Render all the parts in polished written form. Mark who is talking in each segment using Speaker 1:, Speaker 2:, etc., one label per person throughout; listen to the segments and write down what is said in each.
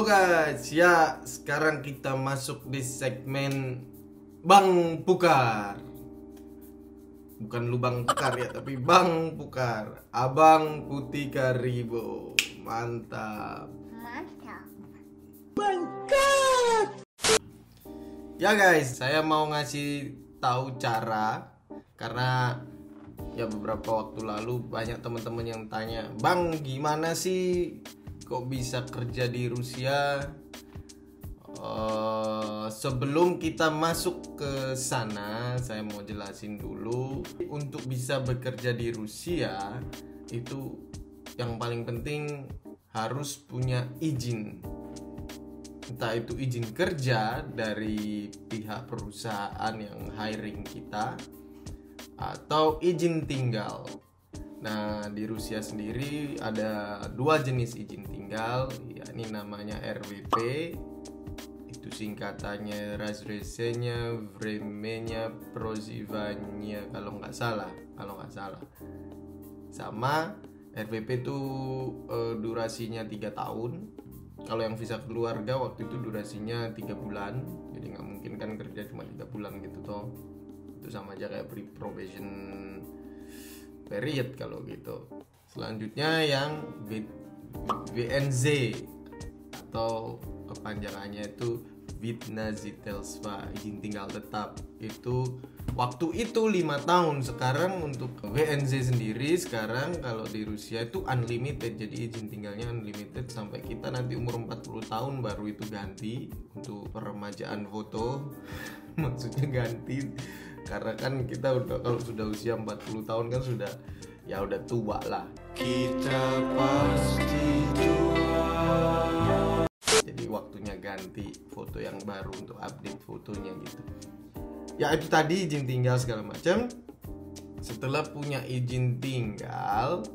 Speaker 1: Halo guys, ya sekarang kita masuk di segmen Bang Pukar. Bukan lubang pukar ya, tapi Bang Pukar. Abang Putih Karibo. Mantap. Mantap. Ya guys, saya mau ngasih tahu cara, karena ya beberapa waktu lalu banyak teman-teman yang tanya, "Bang, gimana sih kok bisa kerja di Rusia?" Sebelum kita masuk ke sana, saya mau jelasin dulu. Untuk bisa bekerja di Rusia itu yang paling penting harus punya izin. Entah itu izin kerja dari pihak perusahaan yang hiring kita, atau izin tinggal. Nah, di Rusia sendiri ada dua jenis izin tinggal, yakni namanya RVP, itu singkatannya Razрешение временное проживание kalau nggak salah. Sama RVP itu durasinya 3 tahun. Kalau yang visa keluarga waktu itu durasinya 3 bulan, jadi nggak mungkin kan kerja cuma 3 bulan gitu toh. Itu sama aja kayak probation period kalau gitu. Selanjutnya yang VNZ atau kepanjangannya itu Vidna Zitelstva, izin tinggal tetap. Itu waktu itu 5 tahun. Sekarang untuk VNZ sendiri sekarang kalau di Rusia itu unlimited, jadi izin tinggalnya unlimited sampai kita nanti umur 40 tahun baru itu ganti untuk peremajaan foto. Maksudnya ganti karena kan kita udah, kalau sudah usia 40 tahun kan sudah ya udah tua lah. Kita pasti tua. Jadi waktunya ganti foto yang baru untuk update fotonya gitu. Ya itu tadi izin tinggal segala macam. Setelah punya izin tinggal,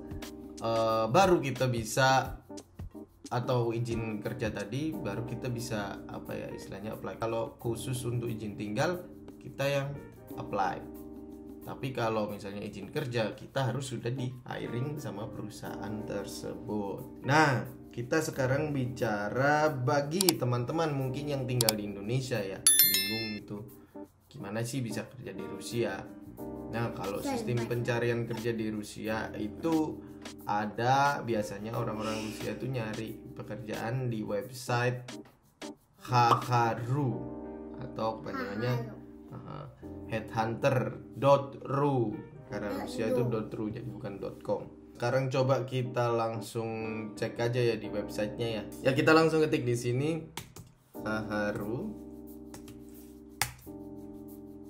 Speaker 1: baru kita bisa, atau izin kerja tadi, baru kita bisa apa ya istilahnya apply. Kalau khusus untuk izin tinggal kita yang apply. Tapi kalau misalnya izin kerja, kita harus sudah di hiring sama perusahaan tersebut. Nah, kita sekarang bicara bagi teman-teman mungkin yang tinggal di Indonesia ya, bingung itu gimana sih bisa kerja di Rusia. Nah, kalau sistem pencarian kerja di Rusia itu ada, biasanya orang-orang Rusia itu nyari pekerjaan di website Hakharu atau kepanjangannya headhunter.ru, karena Rusia itu .ru jadi bukan .com. Sekarang coba kita langsung cek aja ya di websitenya ya. Ya kita langsung ketik di sini Hakharu.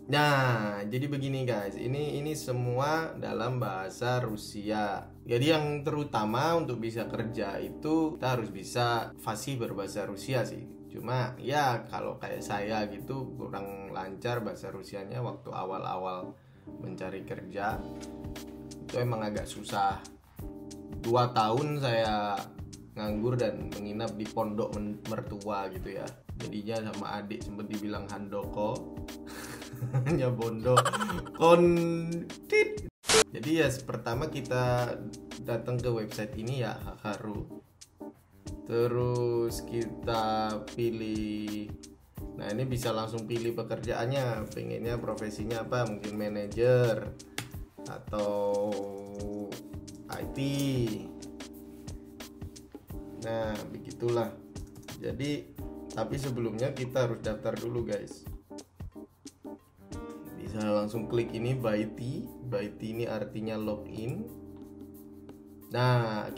Speaker 1: Nah, jadi begini guys, ini semua dalam bahasa Rusia. Jadi yang terutama untuk bisa kerja itu kita harus bisa fasih berbahasa Rusia sih. Cuma ya kalau kayak saya gitu kurang lancar bahasa Rusianya waktu awal-awal mencari kerja, itu emang agak susah. 2 tahun saya nganggur dan menginap di pondok mertua gitu ya. Jadinya sama adik sempat dibilang handoko. Hanya bondo kontit. Jadi ya pertama kita datang ke website ini ya, Hakharu. Terus kita pilih. Nah, ini bisa langsung pilih pekerjaannya, pengennya profesinya apa, mungkin manajer atau IT. Nah, begitulah. Jadi tapi sebelumnya kita harus daftar dulu guys. Bisa langsung klik ini Baiti ini artinya login. Nah,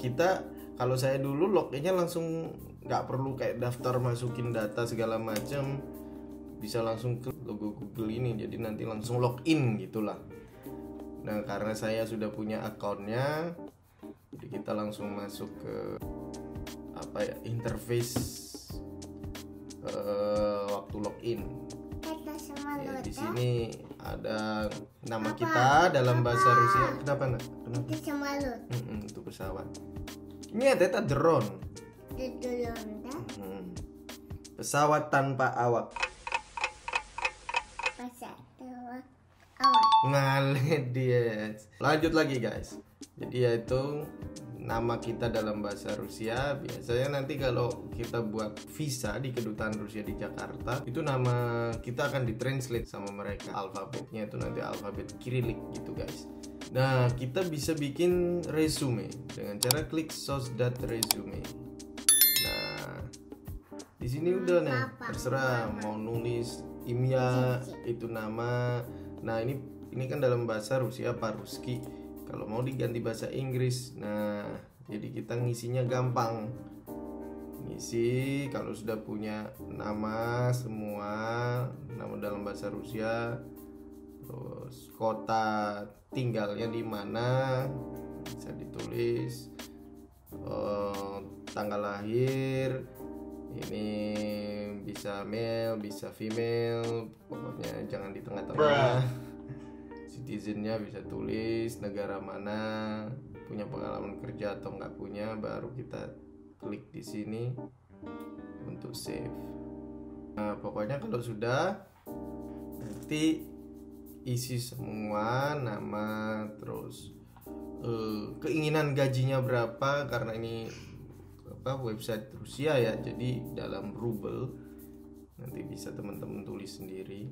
Speaker 1: kalau saya dulu loginnya langsung, nggak perlu kayak daftar masukin data segala macam, bisa langsung ke logo Google ini, jadi nanti langsung login gitulah. Nah, karena saya sudah punya akunnya, jadi kita langsung masuk ke apa ya, interface waktu login. Ya, di sini ada nama kita dalam bahasa Rusia. Kenapa nak? Kenapa? Itu pesawat. Ini ada drone. Pesawat tanpa awak.
Speaker 2: Pesawat awak.
Speaker 1: ngalet dia. Lanjut lagi guys. Jadi yaitu nama kita dalam bahasa Rusia. Biasanya nanti kalau kita buat visa di kedutaan Rusia di Jakarta, itu nama kita akan ditranslate sama mereka. Alfabetnya itu nanti alfabet Kirilik gitu guys. Nah, kita bisa bikin resume dengan cara klik source.resume. Nah, di sini udah nih, terserah mau nulis Imya itu nama. Nah, ini kan dalam bahasa Rusia Paruski. Kalau mau diganti bahasa Inggris, nah jadi kita ngisinya gampang. Ngisi kalau sudah punya nama semua, nama dalam bahasa Rusia, terus kota tinggalnya di mana bisa ditulis, tanggal lahir, ini bisa male, bisa female, pokoknya jangan di tengah-tengah. Citizennya bisa tulis negara mana, punya pengalaman kerja atau nggak punya, baru kita klik di sini untuk save. Nah, pokoknya kalau sudah nanti isi semua nama, terus keinginan gajinya berapa, karena ini website Rusia ya, jadi dalam ruble. Nanti bisa teman-teman tulis sendiri.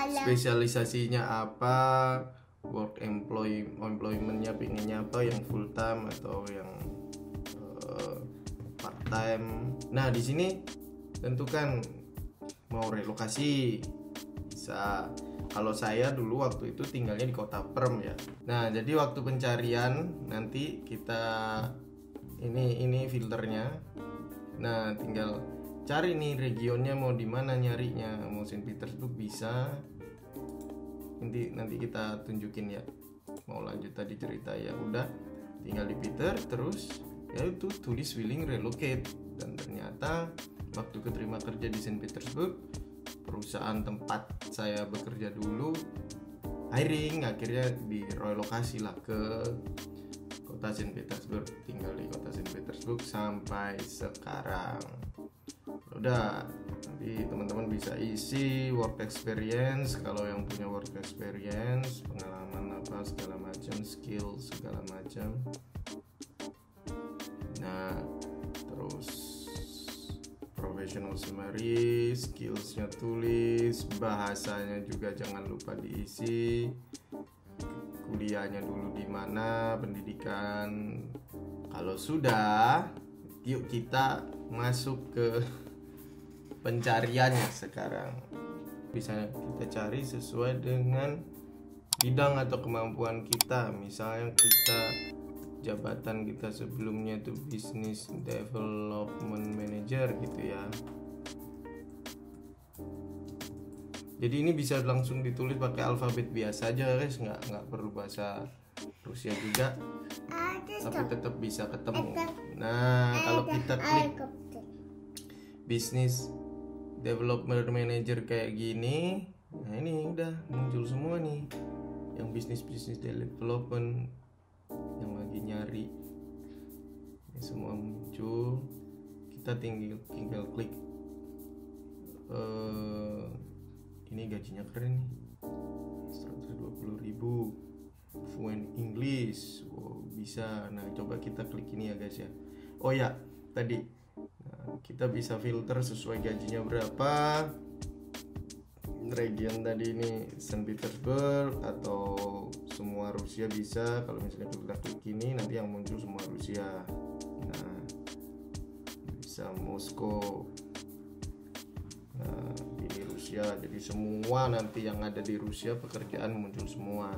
Speaker 1: Spesialisasinya apa, work employmentnya pengennya apa, yang full time atau yang part time. Nah, di sini tentukan mau relokasi bisa. Kalau saya dulu waktu itu tinggalnya di kota Perm ya. Nah, jadi waktu pencarian nanti kita ini filternya. Nah, tinggal cari nih regionnya mau di mana nyarinya. Mau Saint Petersburg bisa. Nanti kita tunjukin ya. Mau lanjut tadi cerita ya udah, tinggal di Peter, terus ya itu tulis willing relocate. Dan ternyata waktu keterima kerja di Saint Petersburg, perusahaan tempat saya bekerja dulu hiring, akhirnya direlokasi lah ke kota Saint Petersburg. Tinggal di kota Saint Petersburg sampai sekarang. Udah, nanti teman-teman bisa isi work experience. Kalau yang punya work experience, pengalaman apa segala macam, skill segala macam. Nah, terus professional summary, skillsnya tulis, bahasanya juga jangan lupa diisi, kuliahnya dulu di mana, pendidikan. Kalau sudah, yuk kita masuk ke pencariannya sekarang. Bisa kita cari sesuai dengan bidang atau kemampuan kita. Misalnya kita jabatan kita sebelumnya itu business development manager gitu ya. Jadi ini bisa langsung ditulis pakai alfabet biasa aja guys, nggak perlu bahasa Rusia juga, tapi tetap bisa ketemu. Nah, kalau kita klik business development manager kayak gini, nah ini udah muncul semua nih yang business development yang lagi nyari. Ini semua muncul, kita tinggal klik. Ini gajinya keren nih, 120.000, fluent English, wow, bisa. Nah, coba kita klik ini ya guys ya. Oh ya, tadi kita bisa filter sesuai gajinya berapa. Region tadi ini Saint Petersburg atau semua Rusia bisa. Kalau misalnya kita klik ini, nanti yang muncul semua Rusia. Nah, bisa Moskow. Nah, ini Rusia. Jadi semua nanti yang ada di Rusia pekerjaan muncul semua.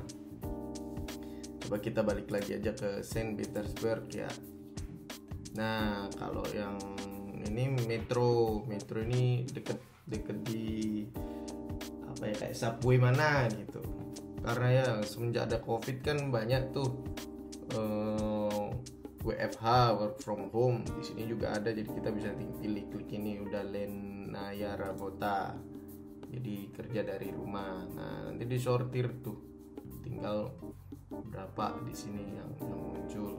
Speaker 1: Coba kita balik lagi aja ke Saint Petersburg ya. Nah, kalau yang ini metro ini deket di apa ya, kayak subway mana gitu. Karena ya semenjak ada COVID kan banyak tuh WFH, work from home. Di sini juga ada, jadi kita bisa pilih klik ini, udah Lenaya Rabota. Jadi kerja dari rumah. Nah, nanti disortir tuh. Tinggal berapa di sini yang muncul.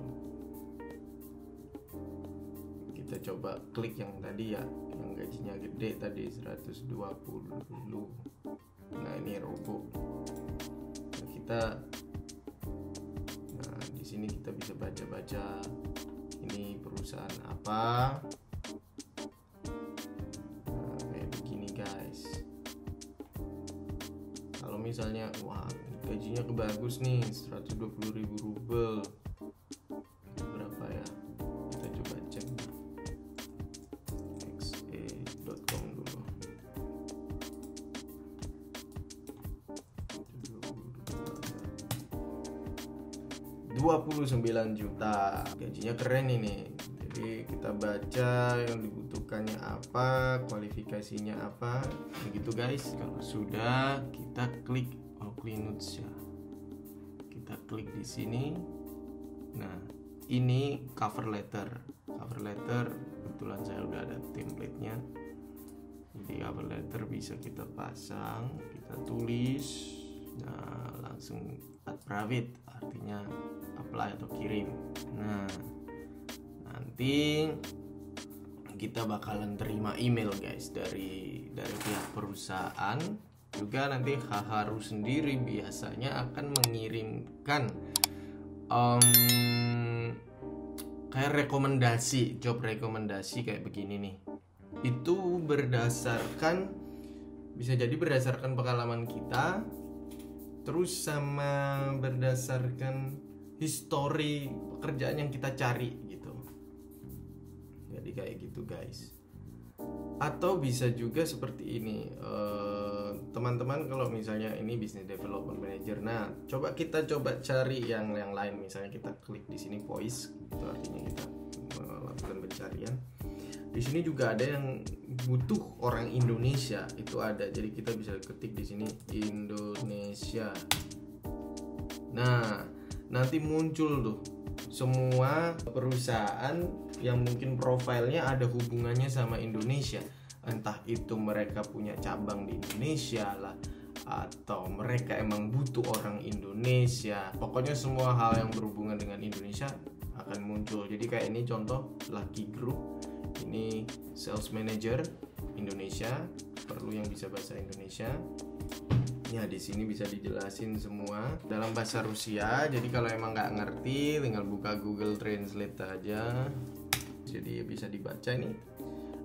Speaker 1: Kita coba klik yang tadi ya, yang gajinya gede tadi 120. Nah ini logo nah di sini kita bisa baca-baca ini perusahaan apa. Nah, kayak begini guys. Kalau misalnya wah gajinya kebagus nih 120.000 rubel, berapa ya, kita coba cek xe.com dulu. 29 juta, gajinya keren ini. Jadi kita baca yang dibutuhkannya apa, kualifikasinya apa, begitu guys. Kalau sudah, kita klik Notes ya. Kita klik di sini. Nah, ini cover letter. Cover letter kebetulan saya udah ada template-nya. Jadi cover letter bisa kita pasang, kita tulis. Nah, langsung add private, artinya apply atau kirim. Nah, nanti kita bakalan terima email guys dari pihak perusahaan. Juga nanti Haharu sendiri biasanya akan mengirimkan kayak rekomendasi, job rekomendasi kayak begini nih. Itu berdasarkan, bisa jadi berdasarkan pengalaman kita, terus sama berdasarkan history pekerjaan yang kita cari gitu. Jadi kayak gitu guys. Atau bisa juga seperti ini, teman-teman kalau misalnya ini business development manager, nah kita coba cari yang lain. Misalnya kita klik di sini voice, itu artinya kita melakukan pencarian. Di sini juga ada yang butuh orang Indonesia, itu ada. Jadi kita bisa ketik di sini Indonesia. Nah, nanti muncul tuh semua perusahaan yang mungkin profilnya ada hubungannya sama Indonesia. Entah itu mereka punya cabang di Indonesia lah, atau mereka emang butuh orang Indonesia. Pokoknya semua hal yang berhubungan dengan Indonesia akan muncul. Jadi kayak ini contoh Lucky Group. Ini sales manager Indonesia, perlu yang bisa bahasa Indonesia. Ya di sini bisa dijelasin semua dalam bahasa Rusia. Jadi kalau emang nggak ngerti, tinggal buka Google Translate aja. Jadi bisa dibaca nih.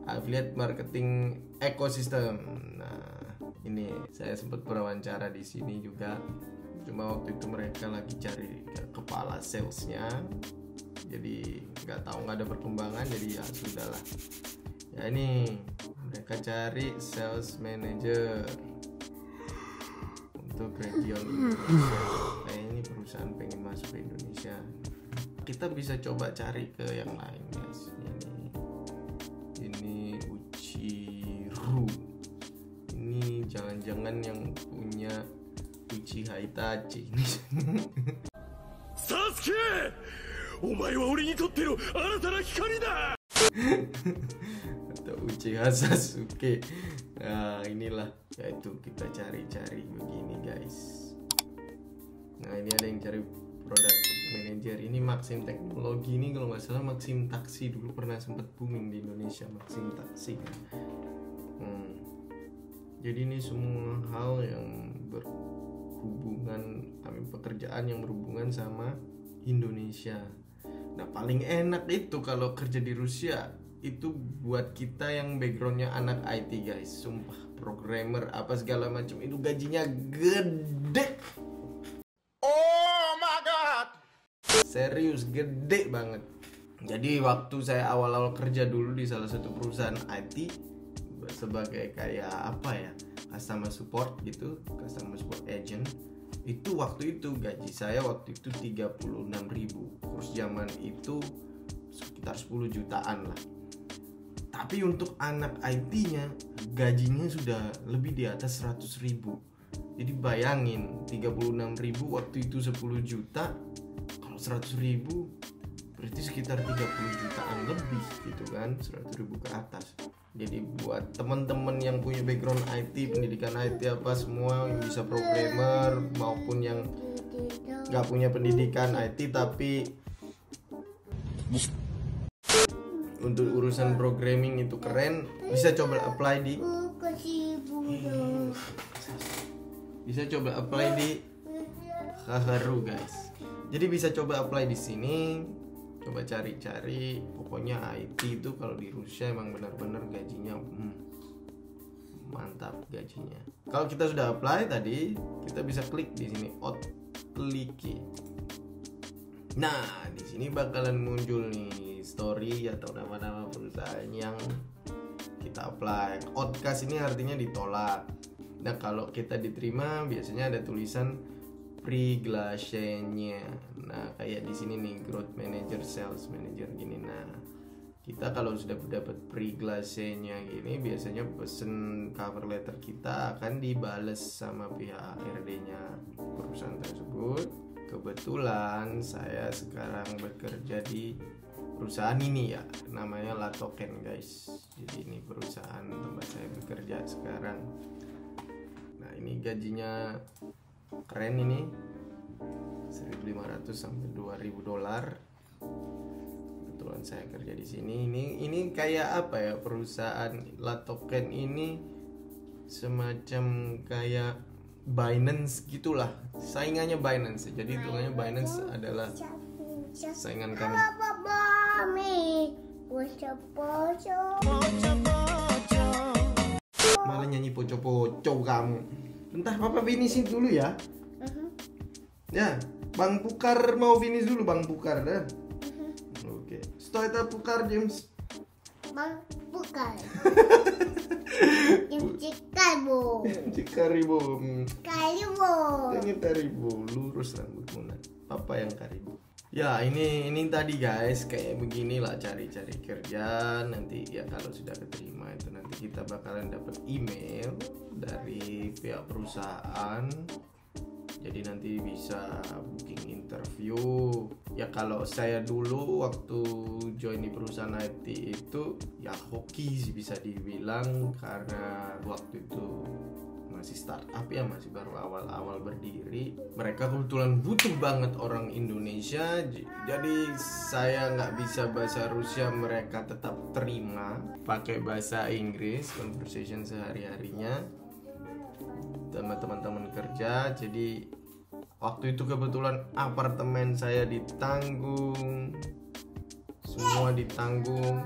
Speaker 1: Affiliate marketing ecosystem. Nah ini saya sempat berwawancara di sini juga. Cuma waktu itu mereka lagi cari kepala salesnya. Jadi nggak ada perkembangan. Jadi ya sudahlah. Ya ini mereka cari sales manager untuk region Indonesia. Ini perusahaan pengen masuk ke Indonesia. Kita bisa coba cari ke yang lain guys. Ini Uchiru. Ini jangan-jangan yang punya Uchiha Itachi. Sasuke, omae wa ore ni totte no anata na hikari da. Atau Uchiha Sasuke. Nah inilah, yaitu kita cari-cari begini guys. Nah ini ada yang cari product manager. Ini Maxim Teknologi, ini kalau nggak salah Maxim Taksi, dulu pernah sempat booming di Indonesia Maxim Taksi kan. Jadi ini semua hal yang berhubungan, pekerjaan yang berhubungan sama Indonesia. Nah paling enak itu kalau kerja di Rusia itu buat kita yang backgroundnya anak IT guys, sumpah, programmer apa segala macam, itu gajinya gede. Oh my god, serius gede banget. Jadi waktu saya awal-awal kerja dulu di salah satu perusahaan IT sebagai kayak apa ya, customer support gitu, customer support agent, itu waktu itu gaji saya waktu itu 36.000. Kurs zaman itu sekitar 10 jutaan lah. Tapi untuk anak IT-nya gajinya sudah lebih di atas 100.000. Jadi bayangin 36.000 waktu itu 10 juta, kalau 100.000 berarti sekitar 30 jutaan lebih gitu kan, 100.000 ke atas. Jadi buat teman-teman yang punya background IT, pendidikan IT apa semua, yang bisa programmer maupun yang nggak punya pendidikan IT tapi untuk urusan programming itu keren, bisa coba apply di bisa coba apply di Haharu guys. Jadi bisa coba apply di sini, coba cari-cari. Pokoknya IT itu kalau di Rusia emang benar-benar gajinya mantap gajinya. Kalau kita sudah apply tadi, kita bisa klik di sini Otkliki. Nah, di sini bakalan muncul nih story atau nama-nama perusahaan yang kita apply. Outcast ini artinya ditolak. Nah, kalau kita diterima biasanya ada tulisan приглашение. Nah, kayak di sini nih, growth manager, sales manager gini. Nah, kita kalau sudah dapat приглашение gini, biasanya pesen cover letter kita akan dibales sama pihak HRD-nya perusahaan tersebut. Kebetulan saya sekarang bekerja di perusahaan ini ya, namanya Latoken guys. Jadi ini perusahaan tempat saya bekerja sekarang. Nah, ini gajinya keren ini, 1.500 sampai 2.000 dolar. Kebetulan saya kerja di sini. Ini kayak apa ya, perusahaan Latoken ini semacam kayak Binance gitulah, saingannya Binance. Jadi hitungannya Binance adalah saingan kami. Malah nyanyi poco-poco kamu. Bentar, papa finish dulu ya. Ya, Bang Pukar mau finish dulu, Bang Pukar dah. Oke. Stoita Pukar James.
Speaker 2: Bang Pukar. Cikaribu.
Speaker 1: Cikaribu.
Speaker 2: Karibu.
Speaker 1: Ini Karibu, lurus rambutmu nak. Papa yang Karibu. Ya, ini tadi guys, kayak beginilah cari-cari kerja. Nanti ya kalau sudah keterima itu nanti kita bakalan dapat email dari pihak perusahaan. Jadi nanti bisa booking interview. Ya kalau saya dulu waktu join di perusahaan IT itu ya hoki sih bisa dibilang, karena waktu itu masih startup ya, masih baru awal-awal berdiri. Mereka kebetulan butuh banget orang Indonesia. Jadi saya nggak bisa bahasa Rusia, mereka tetap terima pakai bahasa Inggris, conversation sehari-harinya sama teman-teman kerja. Jadi waktu itu kebetulan apartemen saya ditanggung, semua ditanggung.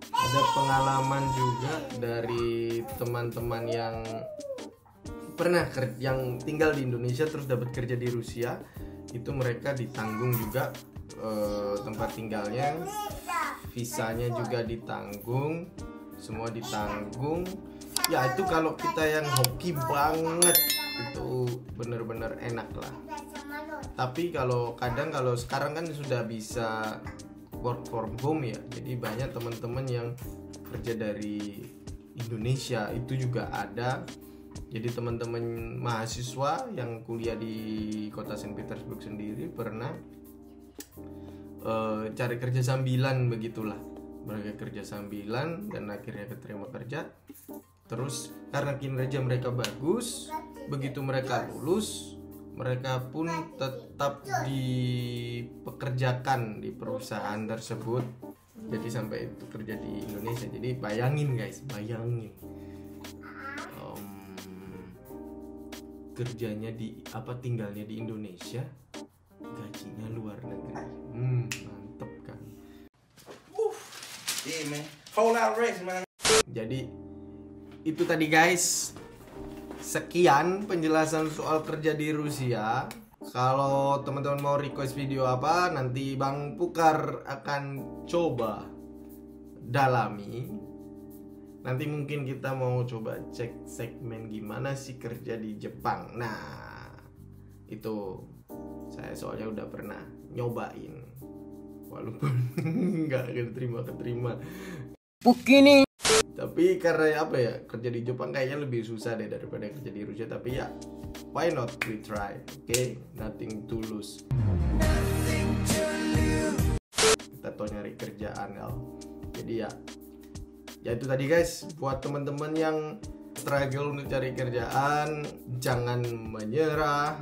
Speaker 1: Ada pengalaman juga dari teman-teman yang pernah yang tinggal di Indonesia terus dapat kerja di Rusia, itu mereka ditanggung juga tempat tinggalnya, visanya juga ditanggung, semua ditanggung. Ya itu kalau kita yang hoki banget itu bener-bener enak lah. Tapi kalau sekarang kan sudah bisa work from home ya, jadi banyak teman-teman yang kerja dari Indonesia itu juga ada. Jadi teman-teman mahasiswa yang kuliah di kota Saint Petersburg sendiri pernah cari kerja sambilan begitulah. Mereka kerja sambilan dan akhirnya keterima kerja. Terus karena kinerja mereka bagus, begitu mereka lulus, mereka pun tetap dipekerjakan di perusahaan tersebut. Jadi sampai itu kerja di Indonesia. Jadi bayangin guys, kerjanya tinggalnya di Indonesia, gajinya luar negeri. Mantep kan.
Speaker 3: Yeah man, whole out race man.
Speaker 1: Jadi itu tadi guys, sekian penjelasan soal kerja di Rusia. Kalau teman-teman mau request video apa, nanti Bang Pukar akan coba dalami. Nanti mungkin kita mau coba cek segmen gimana sih kerja di Jepang. Nah, itu saya soalnya udah pernah nyobain, walaupun nggak keterima. Begini. Tapi karena apa ya, kerja di Jepang kayaknya lebih susah deh daripada kerja di Rusia. Tapi ya, why not we try, okay? Nothing to lose. Kita tuh nyari kerjaan ya. Jadi ya itu tadi guys, buat teman-teman yang struggle untuk cari kerjaan, jangan menyerah.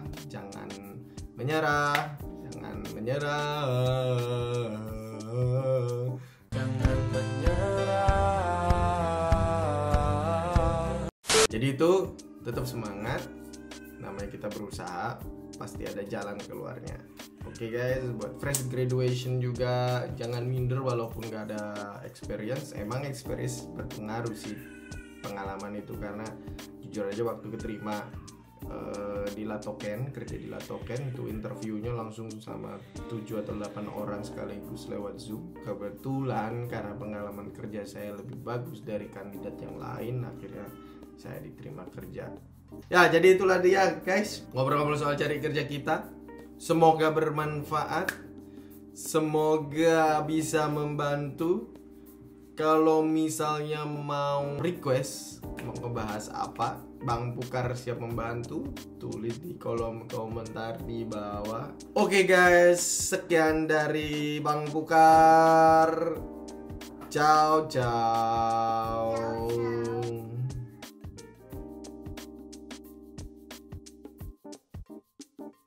Speaker 1: Jadi itu tetap semangat. namanya kita berusaha, pasti ada jalan keluarnya. Oke guys, buat fresh graduation juga jangan minder walaupun gak ada experience. Emang experience berpengaruh sih, pengalaman itu, karena jujur aja waktu keterima di Latoken, kerja di Latoken itu interviewnya langsung sama 7 atau 8 orang sekaligus lewat Zoom. Kebetulan karena pengalaman kerja saya lebih bagus dari kandidat yang lain, akhirnya saya diterima kerja. Ya, jadi itulah dia guys, ngobrol-ngobrol soal cari kerja kita. Semoga bermanfaat, semoga bisa membantu. Kalau misalnya mau request, mau ngebahas apa, Bang Pukar siap membantu. Tulis di kolom komentar di bawah. Oke guys, sekian dari Bang Pukar. Ciao ciao.